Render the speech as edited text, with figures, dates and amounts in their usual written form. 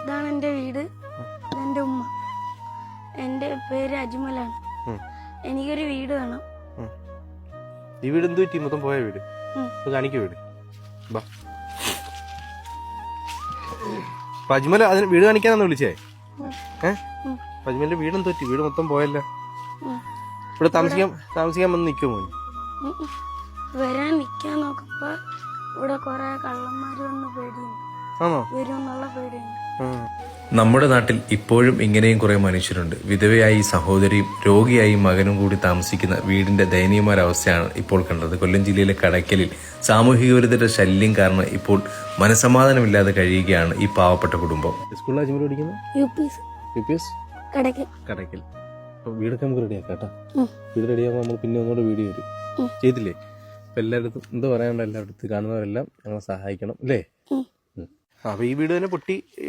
ഇതാണ് എൻ്റെ വീട്, ഇതെൻ്റെ ഉമ്മ. എൻ്റെ പേര് അജ്മലാണ്. എനിക്കൊരു വീട് വേണം. ഈ വീട് എന്ത് പറ്റി? മൊത്തം പോയ വീട് കാണിക്ക വീട്. അജ്മൽ അതിന് വീട് കാണിക്കാനാന്ന് വിളിച്ചേ? അജ്മലിന്റെ വീട് എന്ത് പറ്റി? വീട് മൊത്തം പോയല്ലോ. ഇവിടെ താമസിക്കാൻ വന്ന് നിൽക്കുമോ? വരാൻ നിക്കാൻ നോക്കുമ്പോ ഇവിടെ കൊറേ കള്ളന്മാര് വന്ന് പേടിയുണ്ട്. വരുമെന്നുള്ള പേടിയുണ്ട്. നമ്മുടെ നാട്ടിൽ ഇപ്പോഴും ഇങ്ങനെയും കുറെ മനുഷ്യരുണ്ട്. വിധവയായി സഹോദരിയും രോഗിയായി മകനും കൂടി താമസിക്കുന്ന വീടിന്റെ ദയനീയമായ അവസ്ഥയാണ് ഇപ്പോൾ കണ്ടത്. കൊല്ലം ജില്ലയിലെ കടയ്ക്കലിൽ സാമൂഹിക വിരുദ്ധരുടെ ശല്യം കാരണം ഇപ്പോൾ മനസമാധാനമില്ലാതെ കഴിയുകയാണ് ഈ പാവപ്പെട്ട കുടുംബം. സ്കൂളിൽ അജ്മൽ പഠിക്കുന്നത് കടയ്ക്കൽ. വീടൊക്കെ നമുക്ക് റെഡിയാക്കാം കേട്ടോ. വീട് റെഡിയാകുമ്പോൾ നമ്മൾ പിന്നെ ഒന്നുകൂടെ വീഡിയോ വരും, ചെയ്തില്ലേ? അപ്പൊ എല്ലായിടത്തും എന്താ പറയാനുള്ള, എല്ലായിടത്തും കാണുന്നവരെല്ലാം ഞങ്ങളെ സഹായിക്കണം അല്ലേ? അപ്പൊ ഈ വീട് തന്നെ പൊട്ടി